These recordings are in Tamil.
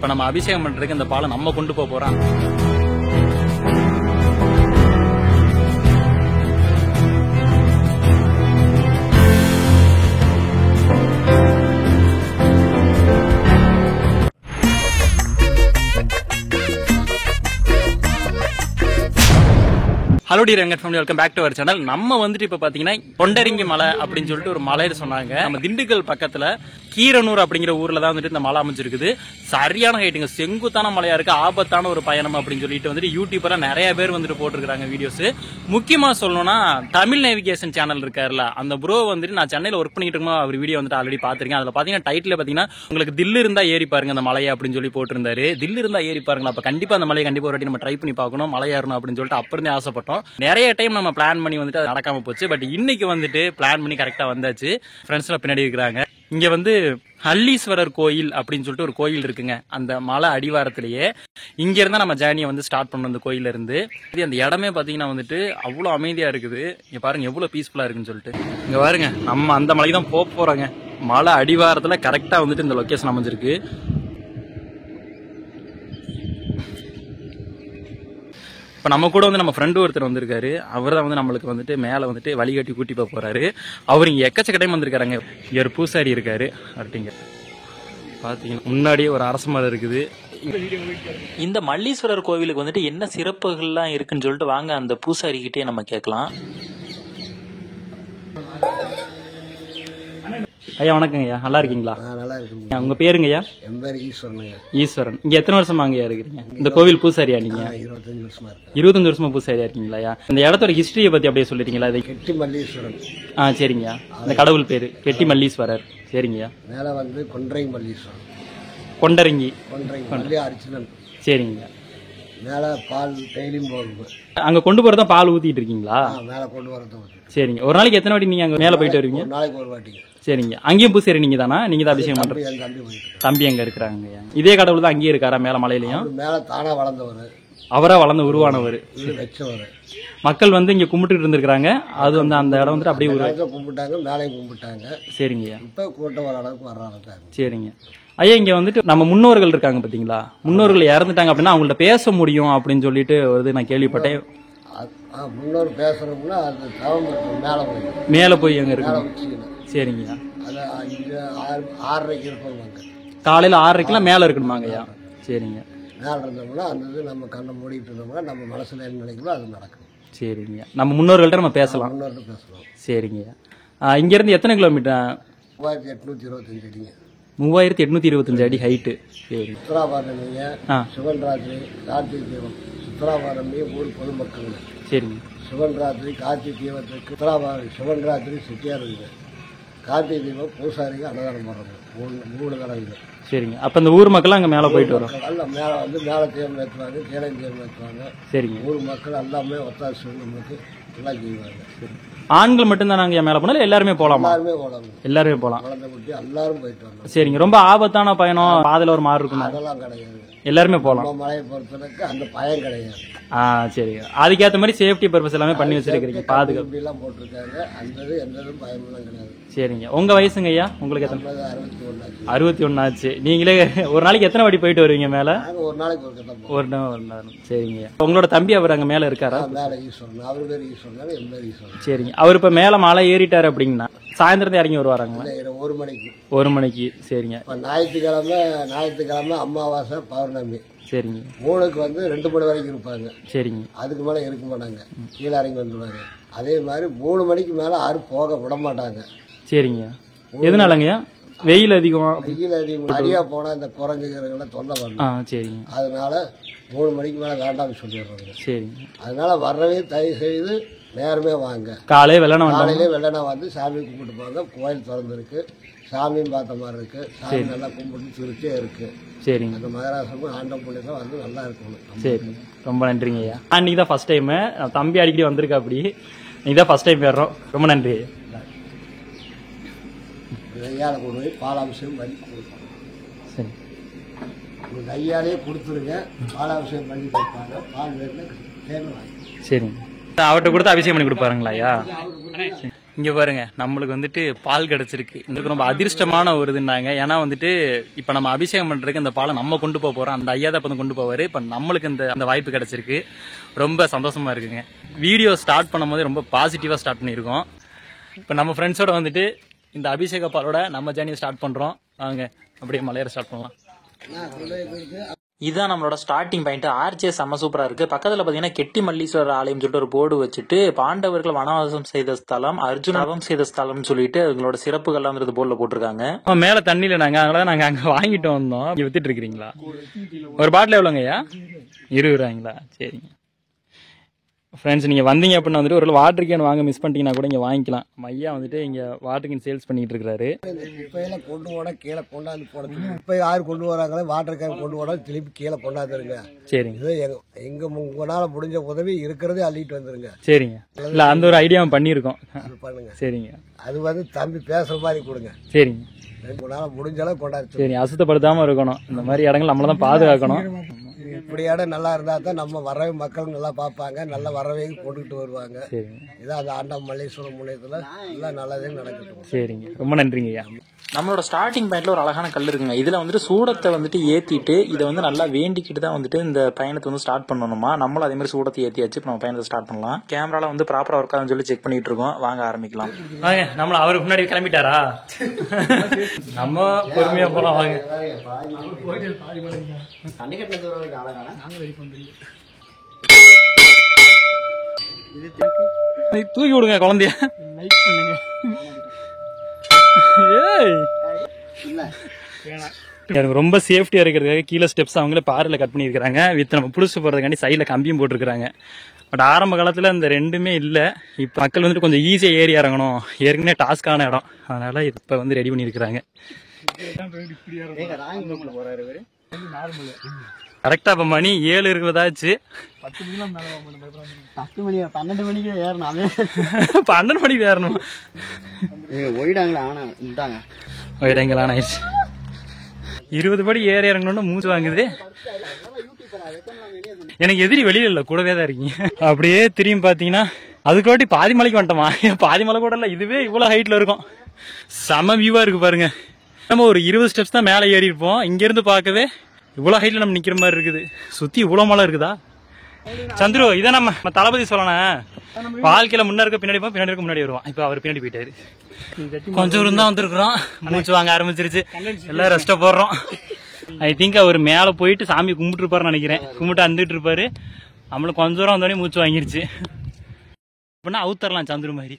இப்ப நம்ம அபிஷேகம் பண்றதுக்கு இந்த பாலை நம்ம கொண்டு போறோம். ஹலோ டி ரங்கட் family, welcome back to our channel. நம்ம வந்துட்டு இப்ப பாத்தீங்கன்னா கொண்டரிங்கி மலை அப்படின்னு சொல்லிட்டு ஒரு மலை சொன்னாங்க. நம்ம திண்டுக்கல் பக்கத்துல கீரனூர் அப்படிங்கிற ஊர்ல தான் வந்துட்டு இந்த மலை அமைஞ்சிருக்குது. சரியான ஹைட்டுங்க, செங்குத்தான மலையா இருக்கு, ஆபத்தான ஒரு பயணம் அப்படின்னு சொல்லிட்டு வந்துட்டு யூடியூப்ல நிறைய பேர் வந்துட்டு போட்டுருக்காங்க வீடியோஸ். முக்கியமா சொல்லணும்னா தமிழ் நேவிகேஷன் சேனல் இருக்காருல்ல, அந்த ப்ரோ வந்துட்டு நான் சென்னையில ஒர்க் பண்ணிட்டு இருக்கோம், அவர் வீடியோ வந்துட்டு ஆல்ரெடி பாத்திருக்கேன். அதுல பாத்தீங்கன்னா டைட்டில் பாத்தீங்கன்னா உங்களுக்கு தில்லு இருந்தா ஏறி பாருங்க அந்த மலையை அப்படின்னு சொல்லி போட்டிருந்தாரு. தில்லு இருந்தா ஏறி பாருங்களா, அப்ப கண்டிப்பா அந்த மலையை கண்டிப்பா ஒரு வாட்டி நம்ம ட்ரை பண்ணி பார்க்கணும், மலை ஏறணும் அப்படின்னு சொல்லிட்டு அப்பறந்தே ஆசைப்பட்டோம். நிறைய டைம் நம்ம பிளான் பண்ணி வந்துட்டு அது நடக்காம போச்சு. பட் இன்னைக்கு வந்துட்டு பிளான் பண்ணி கரெக்டா வந்தாச்சு. ஃப்ரெண்ட்ஸ்லாம் பின்னாடி இருக்கிறாங்க. இங்க வந்து ஹல்லீஸ்வரர் கோயில் அப்படின்னு சொல்லிட்டு ஒரு கோயில் இருக்குங்க, அந்த மலை அடிவாரத்திலேயே. இங்க இருந்தா நம்ம ஜேர்னியை வந்து ஸ்டார்ட் பண்ணோம் அந்த கோயில இருந்து. அந்த இடமே பாத்தீங்கன்னா வந்துட்டு அவ்வளவு அமைதியா இருக்குது. இங்க பாருங்க எவ்வளவு பீஸ்ஃபுல்லா இருக்குன்னு சொல்லிட்டு. இங்க பாருங்க நம்ம அந்த மலைக்கு தான் போறோங்க. மலை அடிவாரத்துல கரெக்டா வந்துட்டு இந்த லொகேஷன் அமைஞ்சிருக்கு. இப்போ நம்ம கூட வந்து நம்ம ஃப்ரெண்டு ஒருத்தர் வந்திருக்காரு. அவர் தான் வந்து நம்மளுக்கு வந்துட்டு மேலே வந்துட்டு வழிகாட்டி கூட்டி போறாரு. அவர் இங்கே எக்கச்சக்க டைம் வந்திருக்காருங்க. இங்கே ஒரு பூசாரி இருக்காரு. அப்படிங்க பார்த்தீங்கன்னா முன்னாடியே ஒரு அரச மரம் இருக்குது. இந்த மல்லீஸ்வரர் கோவிலுக்கு வந்துட்டு என்ன சிறப்புகள்லாம் இருக்குன்னு சொல்லிட்டு வாங்க அந்த பூசாரி கிட்டே நம்ம கேட்கலாம். ஐயா வணக்கங்க ஐயா, நல்லா இருக்கீங்களா? நல்லா இருக்கு. உங்க பேருங்க ஐயா? என் பேர் ஈஸ்வரன். ஈஸ்வரன். இங்க எத்தனை வருஷமா ஐயா இருக்கிறீங்க? இந்த கோவில் பூசாரியா நீங்க? 25 வருஷமா இருக்கு. 25 வருஷமா பூசாரியா இருக்கீங்களா ஐயா? இந்த இடத்தோட ஹிஸ்டரியை பத்தி அப்படியே சொல்லிட்டீங்களா? கெட்டி மல்லீஸ்வரன். சரிங்கய்யா. இந்த கடவுள் பேரு கெட்டி மல்லீஸ்வரர். சரிங்கய்யா. மேல வந்து கொண்டரிங்கி மல்லீஸ்வரன். கொண்டரிங்கி மல்லி அரிச்சனன். சரிங்கய்யா. மேல பால் டெய்லியும் போடுவோம். அங்க கொண்டு போறதா பால் ஊத்திட்டு இருக்கீங்களா? மேல கொண்டு வரது. சரிங்க. ஒரு நாளைக்கு எத்தனை வாட்டி நீங்க அங்க மேல போயிட்டு வருவீங்க? ஒரு நாளைக்கு ஒரு வாட்டி. சரிங்க. அங்கேயும் பூசாரி நீங்க தானா? நீங்க தான் அபிஷேகம் பண்றீங்க? தம்பி அங்க இருக்கிறாங்க. இதே கடவுள் தான் அங்கேயே இருக்காரா மேல மலையிலயும்? மேல தானா வளர்ந்தவர், அவரா வளர்ந்த உருவானவர், வச்சவர். மக்கள் வந்து இங்க கும்பிட்டு இருந்திருக்காங்க. அது வந்து அந்த இடம் வந்துட்டு அப்படியே கும்பிட்டாங்க, மேலையும் கும்பிட்டாங்க. சரிங்கய்யா. இப்ப கூட்டம் வர அளவுக்கு வர்ற அளவுக்கு. சரிங்க ஐயா. இங்க வந்துட்டு நம்ம முன்னோர்கள் இருக்காங்க பாத்தீங்களா, முன்னோர்கள் இறந்துட்டாங்க அப்படின்னா அவங்கள்ட்ட பேச முடியும் அப்படின்னு சொல்லிட்டு வருது நான் கேள்விப்பட்டேன். முன்னோர் பேசணும்னா அது தவம் மேல போய் அங்க இருக்கு. சரிங்கய்யா. அது 6:30 இருப்பாங்க. காலையில 6:30 மேல இருக்கணுமாங்க ஐயா? சரிங்க. மேல இருந்தோம்னா அந்த இது நம்ம கண்ணை மூடிட்டு இருந்தோம்னா நம்ம மனசுல என்ன நினைக்கிறோம் அது நடக்கும். சரிங்க. நம்ம முன்னோர்கள்ட்ட நம்ம பேசலாம். முன்னோர்கள் பேசலாம். சரிங்கய்யா. இங்க இருந்து எத்தனை கிலோமீட்டர்? 3825 அடிங்க. 3825 அடி ஹைட்டு. சரி. சித்ராபாரணிங்க, சிவன் ராத்திரி, கார்த்திகை தீபம். சித்ராபாரணிய ஊர் பொதுமக்கள். சரிங்க. சிவன் ராத்திரி கார்த்திகை தீபத்துக்கு சித்ராபாரணி சிவன் ராத்திரி சிட்டியா இருக்குது. கார்த்திகை தீபம் பூசாரிக்கு அன்னதானம் போடுறது 3 தடவை. சரிங்க. அப்ப இந்த ஊர் மக்கள் அங்க மேல போயிட்டு வரும். மேல வந்து மேல தீபம் ஏற்றுவாங்க, கீழே தீபம் ஏற்றுவாங்க. சரிங்க. ஊர் மக்கள் எல்லாமே ஒத்தாசு நமக்கு எல்லாம் செய்வாங்க. ஆண்கள் மட்டும்தான் நாங்க மேல போனா எல்லாருமே போலாமா? எல்லாருமே போலாம். குழந்தை குட்டி எல்லாரும் போயிட்டு வரலாம். சரிங்க. ரொம்ப ஆபத்தான பயணம், பாதையில ஒரு மாறு இருக்கும்? அதெல்லாம் கிடையாது, எல்லாருமே போலாம். மலையை பொறுத்தவரைக்கு அந்த பயம் கிடையாது. சரிங்க. அதுக்கேற்ற மாதிரி சேஃப்டி பர்பஸ் எல்லாமே பண்ணி வச்சிருக்கீங்க, பாதுகாப்பு எல்லாம் போட்டிருக்காங்க. அந்த எந்த பயமெல்லாம் கிடையாது. சரிங்க. உங்க வயசுங்க ஐயா? உங்களுக்கு எத்தனை? 61. 61 ஆச்சு. நீங்களே ஒரு நாளைக்கு எத்தனை வாட்டி போயிட்டு வருவீங்க மேல? ஒரு நாளைக்கு ஒரு நாள். சரிங்க. உங்களோட தம்பி அவர் அங்க மேல இருக்காரா? மேல ஈஸ்வரன். அவர் பேர் ஈஸ்வரன், என் பேர் ஈஸ்வரன். சரிங்க. அவர் இப்ப மேல மலை ஏறிட்டாரு அப்படின்னா சாயந்தரத்தை இறங்கி வருவாராங்களா? 1 மணிக்கு. 1 மணிக்கு. சரிங்க. ஞாயிற்றுக்கிழமை அமாவாசை பௌர்ணமி. சரிங்க. 3க்கு வந்து 2 மணி வரைக்கும் இருப்பாங்க. சரிங்க. அதுக்கு மேல இருக்க மாட்டாங்க, கீழே இறங்கி வந்துடுவாங்க. அதே மாதிரி 3 மணிக்கு மேல யாரும் போக விட மாட்டாங்க. சரிங்க. எதனாலங்கய்யா? வெயில் அதிகம். நிறையா போனா இந்த குரங்குகளை தொல்லை பண்ணலாம். சரிங்க. அதனால 3 மணிக்கு மேல வேண்டாம்னு சொல்லிடுறாங்க. சரிங்க. அதனால வர்றவே தயவு செய்து நேரமே வாங்க. காலையிலே வெள்ளனா வந்து சாமி கும்பிட்டு போங்க. கோயில் திறந்துருக்கு, சாமியும் பார்த்த மாதிரி இருக்கு. சாமி நல்லா கும்பிட்டு திருச்சியே இருக்கு. சரிங்க. அந்த மகராசமும் ஆண்டம் புள்ளிதான் வந்து நல்லா இருக்கணும். சரி, ரொம்ப நன்றிங்க ஐயா. இன்னைக்கு தான் ஃபர்ஸ்ட் டைம். தம்பி அடிக்கடி வந்திருக்கா, அப்படி இன்னைக்கு தான் ஃபர்ஸ்ட் டைம் ஏறோம். ரொம்ப நன்றி ஐயா. கையால கொண்டு போய் பாலாபிஷேகம் பண்ணி கொடுப்பாங்க. சரி, கையாலே கொடுத்துருங்க. பாலாபிஷேகம் பண்ணி கொடுப்பாங்க. பால் வேணும். சரிங்க. அவர்கிட்ட கொடுத்து அபிஷேகம் பண்ணி கொடுப்பாருங்களா ஐயா? இங்க பாருங்க நம்மளுக்கு வந்துட்டு பால் கிடைச்சிருக்கு. இதுக்கு ரொம்ப அதிர்ஷ்டமான ஒரு இதுனாங்க. ஏன்னா வந்துட்டு இப்ப நம்ம அபிஷேகம் பண்றதுக்கு அந்த பாலை நம்ம கொண்டு போறோம். அந்த ஐயா தான் இப்ப கொண்டு போவாரு. இப்ப நம்மளுக்கு அந்த வாய்ப்பு கிடைச்சிருக்கு. ரொம்ப சந்தோஷமா இருக்குங்க. வீடியோ ஸ்டார்ட் பண்ணும் போது ரொம்ப பாசிட்டிவா ஸ்டார்ட் பண்ணியிருக்கோம். இப்ப நம்ம ஃப்ரெண்ட்ஸோட வந்துட்டு இந்த அபிஷேக பாலோட நம்ம ஜேர்னியை ஸ்டார்ட் பண்றோம். வாங்க அப்படியே மலையேற ஸ்டார்ட் பண்ணலாம். இதுதான் நம்மளோட ஸ்டார்டிங் பாயிண்ட். ஆர்ச்சே செம்ம சூப்பரா இருக்கு. பக்கத்துல பாத்தீங்கன்னா கெட்டி மல்லீஸ்வரர் ஆலயம் சொல்லிட்டு ஒரு போர்டு வச்சுட்டு பாண்டவர்கள் வனவாசம் செய்த ஸ்தலம், அர்ஜுனவம் செய்த ஸ்தலம் சொல்லிட்டு அவங்களோட சிறப்புகள்லாம் போர்டுல போட்டிருக்காங்க. மேல தண்ணியில அதனால நாங்க அங்க வாங்கிட்டு வந்தோம். இங்க வித்துட்டு இருக்கீங்களா? ஒரு பாட்டில் எவ்வளோங்கய்யா? 20 ரூபாய்ங்களா? சரிங்க ஃப்ரெண்ட்ஸ், நீங்க வந்தீங்க அப்படின்னா வந்துட்டு ஒரு வாட்டர் கேன் வாங்க மிஸ் பண்ணிட்டீங்கன்னா கூட இங்க வாங்கிக்கலாம். ஐயா வந்துட்டு இங்க வாட்டர் கேன் சேல்ஸ் பண்ணிட்டு இருக்காரு. குப்பையெல்லாம் கொண்டு போட கீழே கொண்டாந்து போட குப்பை யாரு கொண்டு வராங்களோ வாட்டர் கேன் கொண்டு போட திருப்பி கீழே கொண்டாந்துருங்க. சரிங்க. எங்க உங்களால முடிஞ்ச உதவி இருக்கிறதே அள்ளிட்டு வந்துருங்க. சரிங்க. இல்ல அந்த ஒரு ஐடியா பண்ணிருக்கோம். பண்ணுங்க. சரிங்க. அது தம்பி பேசுற மாதிரி கொடுங்க. சரிங்க. உங்களால முடிஞ்ச அளவு கொண்டாந்து. சரி, அசுத்தப்படுத்தாம இருக்கணும். இந்த மாதிரி இடங்கள் நம்மளதான் பாதுகாக்கணும். இப்படி இடம் நல்லா இருந்தா தான் நம்ம வரவே மக்கள் நல்லா பார்ப்பாங்க, நல்லா வரவே கொண்டுகிட்டு வருவாங்க. இதான் அந்த ஆண்டம் மல்லேஸ்வரம் முனையத்துல எல்லாம் நல்லதே நடக்கட்டும். சரிங்க, ரொம்ப நன்றிங்க ஐயா. நம்மளோட ஸ்டார்டிங் பாயிண்ட்ல ஒரு அழகான கல் இருக்குங்க. இதுல வந்துட்டு சூடத்தை வந்துட்டு ஏத்திட்டு இதை வந்து நல்லா வேண்டிக்கிட்டு தான் வந்துட்டு இந்த பயணத்தை வந்து ஸ்டார்ட் பண்ணணுமா. நம்மளும் அதே மாதிரி சூடத்தை ஏத்தியாச்சு. இப்போ நம்ம பயணத்தை ஸ்டார்ட் பண்ணலாம். கேமரால வந்து ப்ராப்பரா ஒர்க் ஆகுதுன்னு சொல்லி செக் பண்ணிட்டு இருக்கோம். வாங்க ஆரம்பிக்கலாம். வாங்க, நம்மள அவருக்கு முன்னாடி கிளம்பிட்டாரா? நம்ம பொறுமையா போலாம். வாங்க. தூக்கி விடுங்க குழந்தைய. எனக்கு ரொம்ப சேஃப்டியா இருக்கிறதுக்காக கீழே ஸ்டெப்ஸ் அவங்களே பாறையில கட் பண்ணிருக்காங்க. வித் நம்ம புடிச்சு போறதுக்காண்டி சைட்ல கம்பியும் போட்டுருக்காங்க. பட் ஆரம்ப காலத்துல இந்த ரெண்டுமே இல்ல. இப்ப மக்கள் வந்துட்டு கொஞ்சம் ஈஸியா ஏறி இறங்கணும். ஏற்கனவே டாஸ்கான இடம், அதனால இப்ப வந்து ரெடி பண்ணிருக்காங்க. கரெக்டா இப்ப மணி 7 இருபதாச்சு. 12 மணிக்கு ஏறணும். 12 மணிக்கு ஏறணும். ஒயிடாங்களான ஆயிடுச்சு. 20 படி ஏறி இறங்கணும்னு மூச்சு வாங்குது. எனக்கு எதிரி வெளியில இல்ல, கூடவே தான் இருக்கீங்க. அப்படியே திரும்பி பாத்தீங்கன்னா அதுக்காட்டி பாதி மலைக்கு வந்துட்டோமா? பாதி மலை கூட இல்ல, இதுவே இவ்வளவு ஹைட்ல இருக்கும். செம வியூவா இருக்கு பாருங்க. நம்ம ஒரு 20 ஸ்டெப்ஸ் தான் மேலே ஏறி இருப்போம். இங்க இருந்து பார்க்கவே இவ்வளவு ஹைட்ல நம்ம நிக்கிற மாதிரி இருக்குது. சுத்தி இவ்வளவு மலை இருக்குதா? சந்துரு, இதை நம்ம தளபதி சொல்லணும். வாழ்க்கையில முன்ன இருக்க பின்னாடி பின்னாடி இருக்க முன்னாடி வருவான். இப்ப அவர் பின்னாடி போயிட்டாரு. கொஞ்சம் தூரம் தான் வந்திருக்கிறோம். மூச்சு வாங்க ஆரம்பிச்சிருச்சு. எல்லாம் ரெஸ்ட போடுறோம். ஐ திங்க் அவர் மேல போயிட்டு சாமி கும்பிட்டு இருப்பாருன்னு நினைக்கிறேன். கும்பிட்டு வந்துட்டு இருப்பாரு. நம்மளுக்கு கொஞ்சம் தூரம் வந்தோடனே மூச்சு வாங்கிருச்சு. அப்படின்னா அவுத்தரலாம் சந்துரு மாதிரி.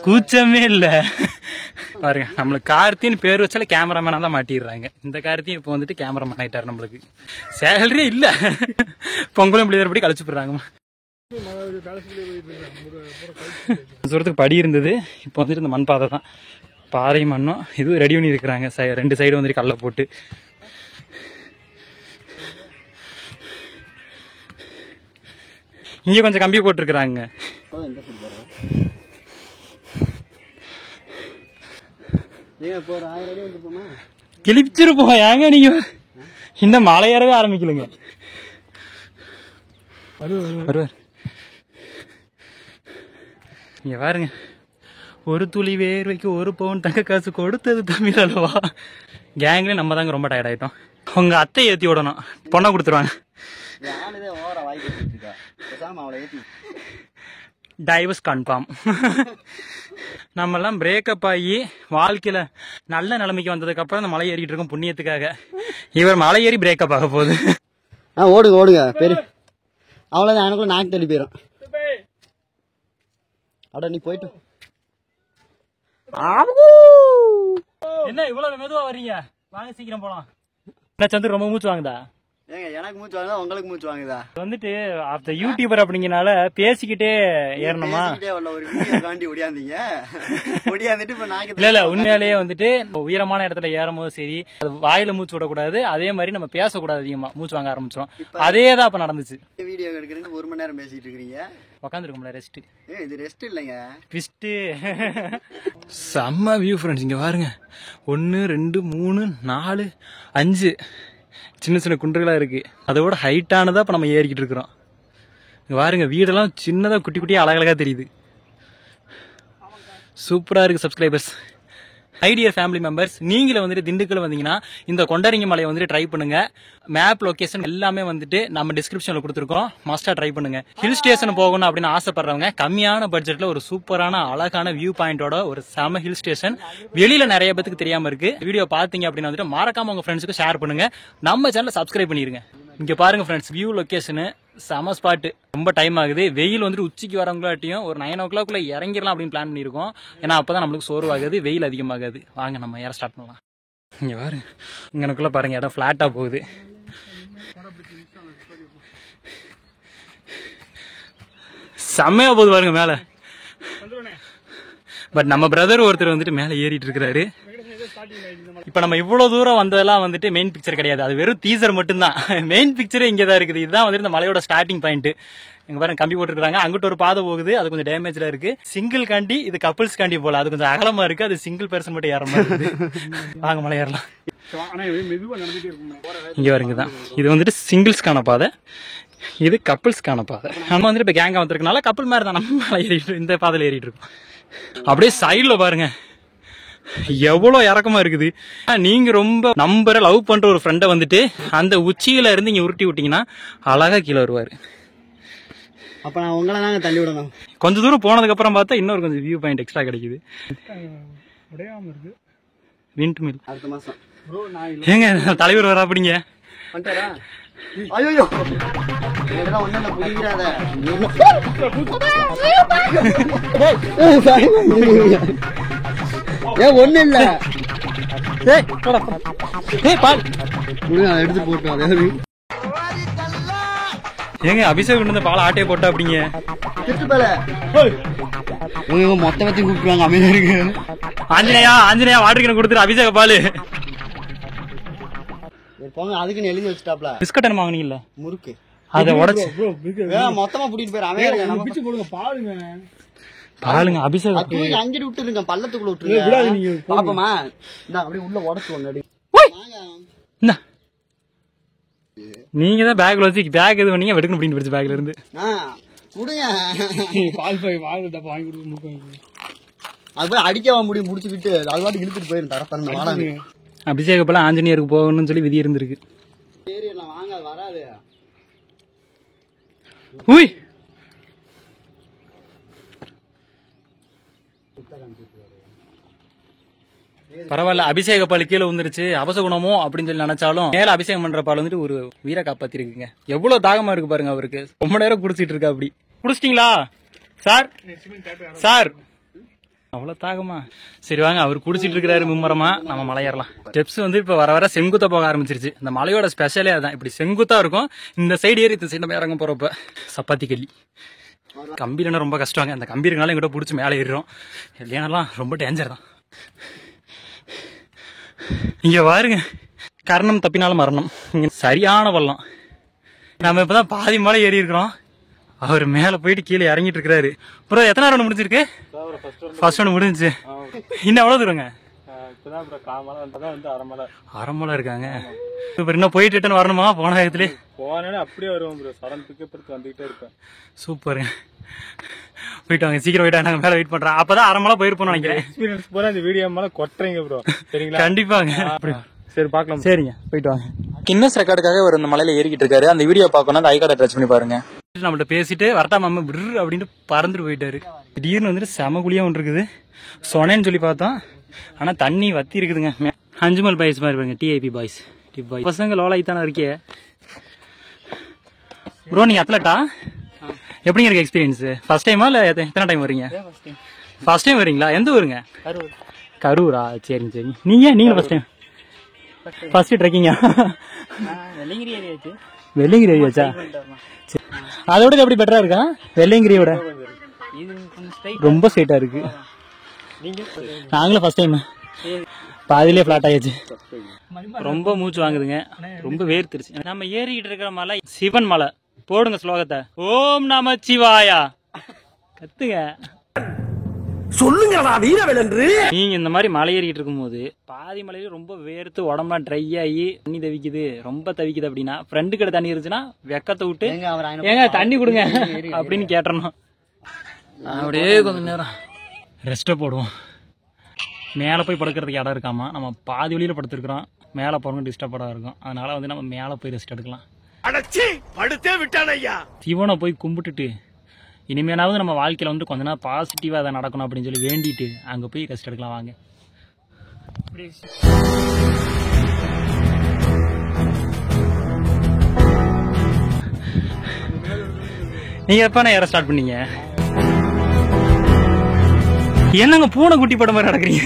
கூச்சமே இல்ல பாருங்க. நம்மளுக்கு கார்த்தின்னு பேர் வச்சாலே கேமராமேனா தான் மாட்டிடுறாங்க. இந்த கார்த்தியும் இப்போ வந்துட்டு கேமராமேன் ஆயிட்டாரு. நம்மளுக்கு சேலரியே இல்ல. பொங்கலும் பிள்ளைபடி கழிச்சு போடுறாங்க. தூரத்துக்கு படி இருந்தது. இப்போ வந்துட்டு இந்த மண் பாதை தான். பாறை மண்ணும் இது ரெடி பண்ணி இருக்கிறாங்க. 2 சைடு வந்துட்டு கல்லை போட்டு. இங்க கொஞ்சம் கம்பி போட்டுருக்குறாங்க. கிழிச்சிருப்போம். ஏங்க நீங்க இன்னும் மலையேறவே ஆரம்பிக்கலுங்க. வருவார். இங்க பாருங்க, ஒரு துளி வேர்வைக்கு 1 பவுன் தங்க காசு கொடுத்தது தமிழ் அல்லவா. கேங்ல நம்ம தாங்க ரொம்ப டயர்ட் ஆயிட்டோம். உங்க அத்தை ஏத்தி விடணும், பொண்ணை கொடுத்துருவாங்க. Divorce confirm. நம்ம எல்லாம் பிரேக்கப் ஆகி வாழ்க்கையில நல்ல நிலைமைக்கு வந்ததுக்கு அப்புறம் இந்த மலை ஏறிட்டு இருக்கோம் புண்ணியத்துக்காக. இவர் மலை ஏறி பிரேக்கப் ஆக போகுது. ஓடுங்க ஓடுங்க பெரிய அவ்வளவுதான். எனக்குள்ள நாக்கு தள்ளி போயிடும். அட நீ போயிட்டு என்ன இவ்வளவு மெதுவா வர்றீங்க? வாங்க சீக்கிரம் போலாம். சந்திர ரொம்ப மூச்சு வாங்குதா? எனக்கு மூச்சு வாங்குதா உங்களுக்கு மூச்சு வாங்குதா? வந்துட்டு அந்த யூடியூபர் அப்படிங்கனால பேசிக்கிட்டே ஏறணுமா? இல்ல உண்மையாலேயே வந்துட்டு உயரமான இடத்துல ஏறும் போது சரி, வாயில மூச்சு விடக்கூடாது. அதே மாதிரி நம்ம பேசக்கூடாது. அதிகமா மூச்சு வாங்க ஆரம்பிச்சோம். அதேதான் இப்ப நடந்துச்சு. வீடியோ எடுக்கிறதுக்கு 1 மணி நேரம் பேசிட்டு இருக்கீங்க. உட்காந்துருக்கோம்ல ரெஸ்ட். இது ரெஸ்ட் இல்லைங்க, ட்விஸ்ட். செம்ம வியூ ஃப்ரெண்ட்ஸ். இங்க பாருங்க, 1 2 3 4 5 சின்ன சின்ன குன்றுகளா இருக்கு. அதோட ஹைட்டானதா இப்ப நம்ம ஏறிக்கிட்டு இருக்கிறோம். இங்க பாருங்க வீடெல்லாம் சின்னதா குட்டி குட்டியா அழகழகா தெரியுது. சூப்பரா இருக்கு சப்ஸ்கிரைபர்ஸ். ஐடியர் ஃபேமிலி மெம்பர்ஸ், நீங்களே வந்துட்டு திண்டுக்கல் வந்தீங்கன்னா இந்த கொண்டரங்கி மலையை வந்துட்டு ட்ரை பண்ணுங்க. மேப் லொகேஷன் எல்லாமே வந்துட்டு நம்ம டிஸ்கிரிப்ஷன்ல கொடுத்துருக்கோம். மஸ்டா ட்ரை பண்ணுங்க. ஹில் ஸ்டேஷன் போகணும் அப்படின்னு ஆசைப்படுறவங்க கம்மியான பட்ஜெட்ல ஒரு சூப்பரான அழகான வியூ பாயிண்டோட ஒரு செம ஹில் ஸ்டேஷன் வெளியில நிறைய பேருக்கு தெரியாம இருக்கு. வீடியோ பாத்தீங்க அப்படின்னு வந்துட்டு மறக்காம உங்க ஃப்ரெண்ட்ஸுக்கு ஷேர் பண்ணுங்க. நம்ம சேனலை சப்ஸ்கிரைப் பண்ணிருங்க. இங்க பாருங்க ஃப்ரெண்ட்ஸ், வியூ லொகேஷனு செம ஸ்பாட். ரொம்ப டைம் ஆகுது. வெயில் வந்துட்டு உச்சிக்கு வரவங்களாட்டியும் ஒரு 9 o'clock இறங்கிடலாம் அப்படின்னு பிளான் பண்ணியிருக்கோம். ஏன்னா அப்பதான் நம்மளுக்கு சோர்வாகுது, வெயில் அதிகமாகாது. வாங்க நம்ம ஏற ஸ்டார்ட் பண்ணலாம். இங்க பாருங்க, இங்கனக்குள்ள பாருங்க இடம் பிளாட்டா போகுது. செம்மையா போகுது பாருங்க மேல. பட் நம்ம பிரதர் ஒருத்தர் வந்துட்டு மேல ஏறிட்டு இருக்கிறாரு. இப்ப நம்ம இவ்வளவு தூரம் வந்ததெல்லாம் வந்துட்டு மெயின் பிக்சர் கிடையாது, அது வெறும் டீசர் மட்டும்தான். மெயின் பிக்சரே இங்கதான் இருக்குது. இதுதான் வந்துட்டு இந்த மலையோட ஸ்டார்டிங் பாயிண்ட். எங்க பாருங்க கம்பி போட்டுருக்காங்க. அங்கிட்ட ஒரு பாதை போகுது, அது கொஞ்சம் டேமேஜ்ல இருக்கு. சிங்கிள் காண்டி இது கப்பிள்ஸ் காண்டி போல, அது கொஞ்சம் அகலமா இருக்கு. அது சிங்கிள் பெர்சன் மட்டும் ஏற மாதிரி இருக்குது. வாங்க மலை ஏறலாம். இங்க வருங்கதான், இது வந்துட்டு சிங்கிள்ஸ்க்கான பாதை, இது கப்பிள்ஸ்க்கான பாதை. நம்ம வந்துட்டு இப்ப கேங்கா வந்திருக்கனால கப்பிள் மாதிரி தான் நம்ம மலை ஏறிட்டு இந்த பாதையில ஏறிட்டு இருக்கோம். அப்படியே சைட்ல பாருங்க எவ்வளவு இறக்கமா இருக்குது. நீங்க ரொம்ப நம்பரை லவ் பண்ற ஒரு ஃப்ரெண்டை வந்துட்டு அந்த உச்சியில இருந்து இங்க உருட்டி விட்டீங்கன்னா அழகா கீழே வருவாரு. அப்ப நான் உங்களை தாங்க தள்ளி விடணும். கொஞ்ச தூரம் போனதுக்கு அப்புறம் பார்த்தா இன்னொரு கொஞ்சம் வியூ பாயிண்ட் எக்ஸ்ட்ரா கிடைக்குது. விண்ட் மில் அடுத்த மாசம் ஏங்க தலைவர் வரா அப்படிங்க. ஐயோ ஒண்ணு புரியாத ஏன் ஒண்ணு இல்ல எடுத்து போட்டு ஏங்க அபிஷேக் இந்த பால் ஆட்டையை போட்டா அப்படிங்க. மொத்த வச்சு கூப்பிடுவாங்க அமைதியா இருக்கு. ஆஞ்சநேயா ஆஞ்சநேயா வாட்டர் கொடுத்துரு அபிஷேக பாலு போங்க. அதுக்குன்னு எழுதி வச்சுட்டாப்ல. பிஸ்கட் என்ன வாங்கினீங்கல்ல முறுக்கு அதை உடச்சு மொத்தமா கூட்டிட்டு போயிரு. அமைதியா போடுங்க பாருங்க பாலுங்க அபிஷேக் அங்கிட்டு விட்டுருங்க, பள்ளத்துக்குள்ள விட்டுருங்க. பாப்பமா அப்படியே உள்ள உடச்சு ஒண்ணு. நீங்க தான் பேக்ல வச்சு பேக் இது பண்ணீங்க வெடுக்கணும் அப்படின்னு பிடிச்ச பேக்ல இருந்து அது போய் அடிக்கவா முடியும் முடிச்சுக்கிட்டு அது வாட்டி இழுத்துட்டு போயிரும் தரப்பண்ண. அபிஷேக போல ஆஞ்சநேயருக்கு போகணும்னு சொல்லி விதி இருந்திருக்கு. சரி வாங்க வராது. உய் பரவாயில்ல, அபிஷேக பால் கீழே வந்துருச்சு. அவசகுணமோ அப்படின்னு சொல்லி நினைச்சாலும் மேல அபிஷேகம் பண்ற பால் வந்துட்டு ஒரு உயிரை காப்பாத்திருக்குங்க. எவ்வளவு தாகமா இருக்கு பாருங்க அவருக்கு. ரொம்ப நேரம் குடிச்சிட்டு இருக்கா. அப்படி குடிச்சிட்டீங்களா சார்? சார் அவ்வளவு தாகமா? சரி வாங்க, அவர் குடிச்சிட்டு இருக்கிறாரு மும்மரமா. நம்ம மலை ஏறலாம். ஸ்டெப்ஸ் வந்து இப்ப வர வர செங்குத்தா போக ஆரம்பிச்சிருச்சு. இந்த மலையோட ஸ்பெஷலே அதான், இப்படி செங்குத்தா இருக்கும். இந்த சைடு ஏறி இந்த சைடு நம்ம இறங்க போறப்ப சப்பாத்தி கல்லி கம்பிலன்னா ரொம்ப கஷ்டங்க. அந்த கம்பி இருக்கனால எங்கிட்ட பிடிச்சி மேலே ஏறிடும். இல்லையானலாம் ரொம்ப டேஞ்சர் தான். இங்க பாருங்க, கரணம் தப்பினாலும் மரணம். இங்க சரியான பள்ளம். நம்ம இப்பதான் பாதி மலை ஏறி இருக்கிறோம். அவர் மேல போயிட்டு கீழே இறங்கிட்டு இருக்கிறாரு. அப்புறம் எத்தனை ரவுண்ட் முடிஞ்சிருக்கு? ஃபர்ஸ்ட் ரவுண்ட் முடிஞ்சிச்சு. இன்னும் எவ்வளவு தூரங்க? அரை மலை இருக்காங்க. இப்ப இன்னும் போயிட்டு ரிட்டர்ன் வரணுமா? போன இடத்துல அப்படியே வருவோம். சூப்பருங்க. போயிட்டு வாங்க, சீக்கிரம் போயிட்டு நாங்க மேல வெயிட் பண்றோம். அப்பதான் அரை மலை போயிருப்போம் நினைக்கிறேன். எக்ஸ்பீரியன்ஸ் போற இந்த வீடியோ மேல கொட்டுறீங்க ப்ரோ. சரிங்களா? கண்டிப்பாங்க. சரி பாக்கலாம். சரிங்க, போயிட்டு வாங்க. கின்னஸ் ரெக்கார்டுக்காக ஒரு இந்த மலையில ஏறிக்கிட்டு இருக்காரு. அந்த வீடியோ பார்க்கணும், அந்த ஐ கார்டை டச் பண்ணி பாருங்க. நம்மள்ட்ட பேசிட்டு வரட்டா மாமா விரு அப்படின்னு பறந்துட்டு போயிட்டாரு. திடீர்னு வந்துட்டு செம குழியா ஒன்று இருக்குது. சொனேன்னு சொல்லி பார்த்தோம், ஆனா தண்ணி வத்தி இருக்குதுங்க. அஞ்சுமல் பாய்ஸ் மாதிரி இருப்பாங்க, டிஐபி பாய்ஸ். டிப் பாய்ஸ் பசங்க லோலாகி தானே இருக்கே. ப்ரோ நீங்க அத்லட்டா? எப்படிங்க இருக்கு எக்ஸ்பீரியன்ஸ்? ஃபர்ஸ்ட் டைமா இல்ல எத்தனை டைம் வரீங்க? ஃபர்ஸ்ட் டைம் வரீங்களா? எந்த ஊருங்க? கரூரா? சரிங்க சரிங்க. நீங்களும் ஃபர்ஸ்ட் டைம்? ஃபர்ஸ்ட் ட்ரெக்கிங்கா? வெள்ளிங்கிரி ஏரியாச்சா? அதோட எப்படி பெட்டரா இருக்கா வெள்ளிங்கிரியோட? ரொம்ப ஸ்ட்ரைட்டா இருக்கு. நாங்களும் ஃபர்ஸ்ட் டைம் பாதியிலே பிளாட் ஆயாச்சு. ரொம்ப மூச்சு வாங்குதுங்க, ரொம்ப வேர்த்திருச்சு. நம்ம ஏறிக்கிட்டு இருக்கிற மலை சிவன் மலை. போடுங்க ஸ்லோகத்தை. ஓம் நம சிவாயா கத்துங்க. சொல்லுங்கடா வீரவேல் என்று. நீங்க இந்த மாதிரி மலை ஏறிட்டு இருக்கும்போது பாதி மலையில ரொம்ப வேர்த்து உடம்புலாம் ட்ரை ஆகி தண்ணி தவிக்குது, ரொம்ப தவிக்குது அப்படின்னா ஃப்ரெண்டு கிட்ட தண்ணி இருந்துச்சுன்னா வெக்கத்தை விட்டு ஏங்க தண்ணி கொடுங்க அப்படின்னு கேட்டணும். அப்படியே கொஞ்ச நேரம் ரெஸ்ட்டை போடுவோம். மேலே போய் படுக்கிறதுக்கு இடம் இருக்காமா, நம்ம பாதி வழியில் படுத்துருக்குறோம். மேலே போகிறவங்க டிஸ்டர்படாக இருக்கும். அதனால வந்து நம்ம மேலே போய் ரெஸ்ட் எடுக்கலாம். படுத்தே விட்டானையா. சிவனை போய் கும்பிட்டுட்டு இனிமேலாவது நம்ம வாழ்க்கையில் வந்து கொஞ்ச நேரம் பாசிட்டிவாக அதை நடக்கணும் அப்படின்னு சொல்லி வேண்டிட்டு அங்கே போய் ரெஸ்ட் எடுக்கலாம். வாங்க. நீங்கள் எப்போ நான் ஏற ஸ்டார்ட் பண்ணீங்க? என்னங்க பூனை குட்டி படம் மாதிரி நடக்கிறீங்க?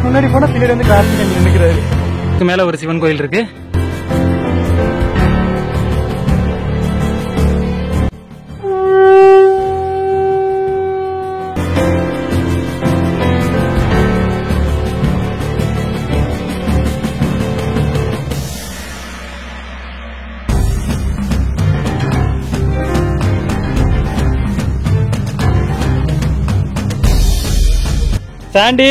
முன்னாடி போனா பின்னாடி வந்து கார்த்திகேயன் நின்னுக்கிறாரு. இதுக்கு மேல ஒரு சிவன் கோயில் இருக்கு. சாண்டி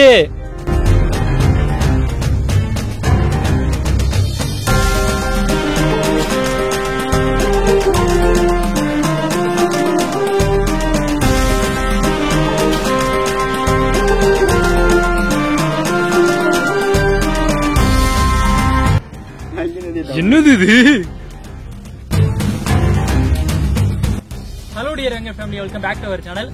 என்னது இது? ஹலோ டியர் எங்க family, welcome back to our channel.